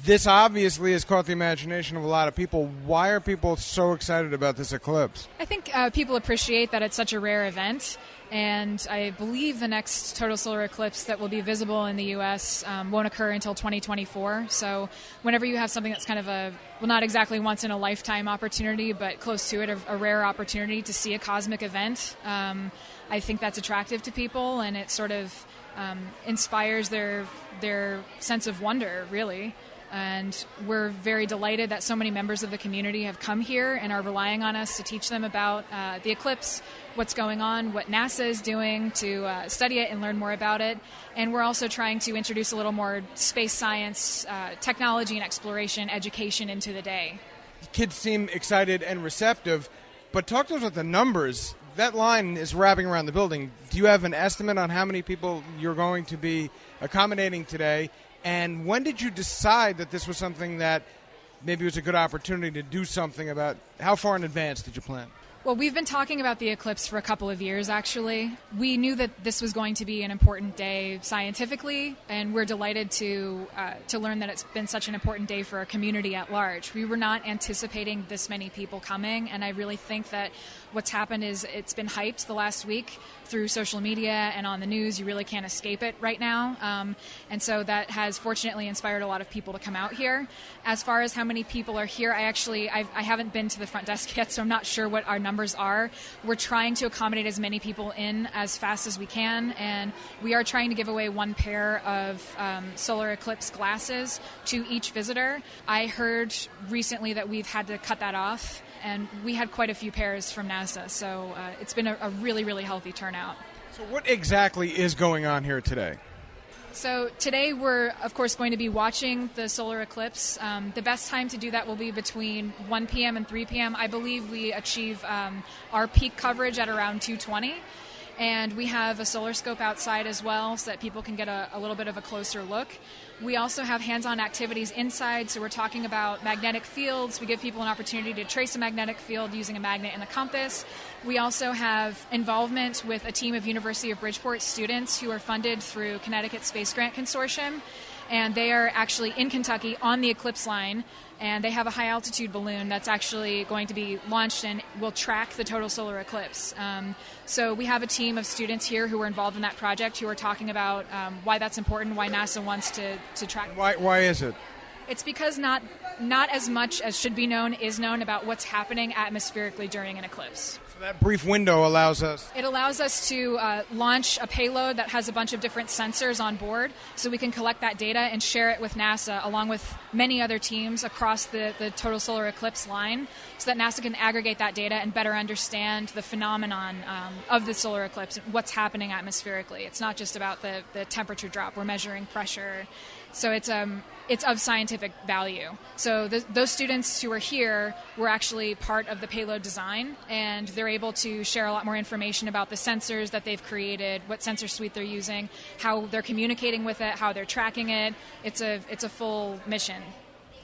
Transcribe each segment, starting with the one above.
This obviously has caught the imagination of a lot of people. Why are people so excited about this eclipse? I think people appreciate that it's such a rare event, and I believe the next total solar eclipse that will be visible in the U.S. Won't occur until 2024. So whenever you have something that's kind of not exactly once-in-a-lifetime opportunity, but close to it, a rare opportunity to see a cosmic event, I think that's attractive to people, and it sort of inspires their sense of wonder, really. And we're very delighted that so many members of the community have come here and are relying on us to teach them about the eclipse, what's going on, what NASA is doing to study it and learn more about it. And we're also trying to introduce a little more space science, technology and exploration education into the day. Kids seem excited and receptive, but talk to us about the numbers. That line is wrapping around the building. Do you have an estimate on how many people you're going to be accommodating today? And when did you decide that this was something that maybe was a good opportunity to do something about? How far in advance did you plan? Well, we've been talking about the eclipse for a couple of years, actually. We knew that this was going to be an important day scientifically, and we're delighted to learn that it's been such an important day for our community at large. We were not anticipating this many people coming, and I really think that what's happened is it's been hyped the last week through social media and on the news. You really can't escape it right now. And so that has fortunately inspired a lot of people to come out here. As far as how many people are here, I haven't been to the front desk yet, so I'm not sure what our numbers are. We're trying to accommodate as many people in as fast as we can, and we are trying to give away one pair of solar eclipse glasses to each visitor. I heard recently that we've had to cut that off, and we had quite a few pairs from NASA, so it's been a really, really healthy turnout. So what exactly is going on here today? So today we're, of course, going to be watching the solar eclipse. The best time to do that will be between 1 p.m. and 3 p.m. I believe we achieve our peak coverage at around 2:20. And we have a solar scope outside as well so that people can get a little bit of a closer look. We also have hands-on activities inside, so we're talking about magnetic fields. We give people an opportunity to trace a magnetic field using a magnet and a compass. We also have involvement with a team of University of Bridgeport students who are funded through Connecticut Space Grant Consortium, and they are actually in Kentucky on the eclipse line, and they have a high-altitude balloon that's actually going to be launched and will track the total solar eclipse. So we have a team of students here who are involved in that project who are talking about why that's important, why NASA wants to track. Why is it? It's because not as much as should be known is known about what's happening atmospherically during an eclipse. So that brief window allows us... It allows us to launch a payload that has a bunch of different sensors on board, so we can collect that data and share it with NASA along with many other teams across the total solar eclipse line, so that NASA can aggregate that data and better understand the phenomenon of the solar eclipse and what's happening atmospherically. It's not just about the temperature drop. We're measuring pressure. So it's of scientific value. So those students who are here were actually part of the payload design, and they're able to share a lot more information about the sensors that they've created, what sensor suite they're using, how they're communicating with it, how they're tracking it. It's a full mission.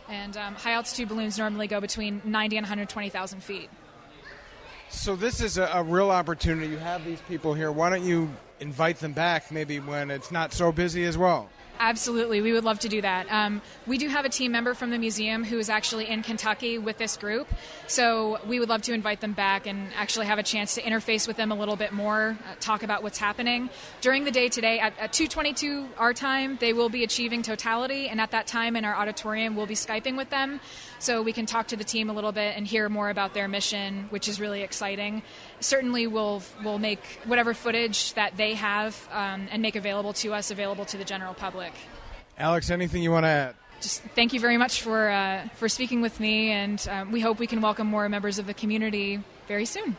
And high-altitude balloons normally go between 90 and 120,000 feet. So this is a real opportunity. You have these people here. Why don't you invite them back maybe when it's not so busy as well? Absolutely. We would love to do that. We do have a team member from the museum who is actually in Kentucky with this group, so we would love to invite them back and actually have a chance to interface with them a little bit more, talk about what's happening. During the day today, at 2:22 our time, they will be achieving totality, and at that time in our auditorium, we'll be Skyping with them, so we can talk to the team a little bit and hear more about their mission, which is really exciting. Certainly we'll make whatever footage that they have and make available to us available to the general public. Alex, anything you want to add? Just thank you very much for speaking with me, and we hope we can welcome more members of the community very soon.